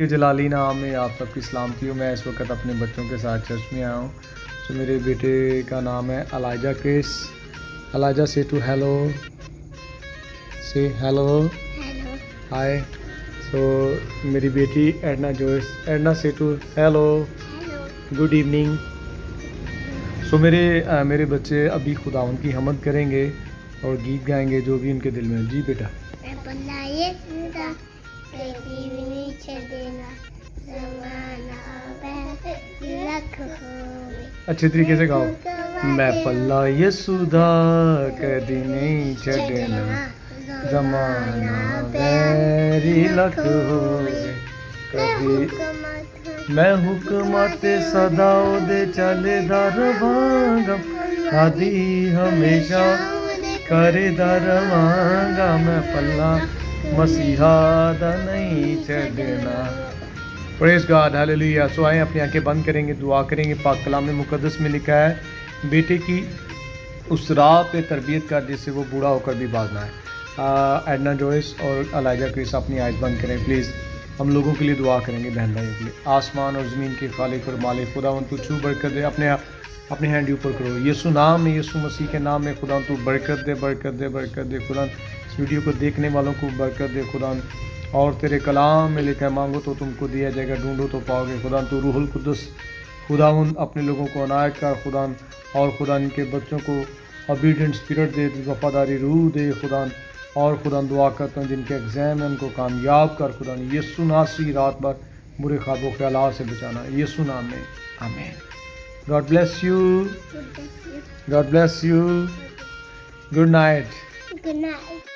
جلالی نام میں آپ سب کی سلامتی ہوں. میں اس وقت اپنے بچوں کے ساتھ چرچ میں آیا ہوں. سو میرے بیٹے کا نام ہے الائجہ کرس. الائجہ سے ٹو ہیلو, سے ہیلو, ہائے. سو میری بیٹی ایڈنا جوئس. ایڈنا سے ٹو ہیلو, گڈ ایوننگ. سو میرے بچے ابھی خداوند کی حمد کریں گے اور گیت گائیں گے جو بھی ان کے دل میں. جی بیٹا. اچھے طریقے سے گاؤ. میں پلا یسو دا کدی نہیں چھڈنا, زمانہ بیری لکھ ہوئے کبھی. میں حکمت صدا دے چلے دا رواں, دادی ہمیشہ کرے دا رواں. میں پلا مسیحا دا نہیں چھڈنا. پریز گاڈ, ہیلیلویا. سو آئیں اپنی آنکھیں بند کریں گے, دعا کریں گے. پاک کلام مقدس میں لکھا ہے بیٹے کی اس راہ پہ تربیت کر جس سے وہ بوڑھا ہو کر بھی باز نہ آئے. ایڈنا جوئس اور الائجہ کرس اپنی آئیز بند کریں پلیز. ہم لوگوں کے لیے دعا کریں گے, بہن بھائیوں کے لیے. آسمان اور زمین کے خالق اور مالک خداوند تو چھو برکت دے. اپنے ہینڈ اوپر کرو. یسوع نام میں, یسوع مسیح کے نام میں خداوند تو برکت دے, برکت دے, برکت دے. خداوند اس ویڈیو کو دیکھنے والوں کو برکت دے خداوند. اور تیرے کلام میں لکھا ہے مانگو تو تم کو دیا جائے گا, ڈھونڈو تو پاؤ گے. خداوند تو روح القدس خداوند اپنے لوگوں کو عنایت کر خداوند, اور خدا ان کے بچوں کو اوبیڈینٹ اسپرٹ دے, وفاداری روح دے خداوند. اور خداوند دعا کرتا ہوں جن کے ایگزام ہیں ان کو کامیاب کر خداوند. یسوع ناصری رات بھر برے خواب و خیالات سے بچانا یسوع نام میں, آمین. God bless you, God bless you. Good night. Good night.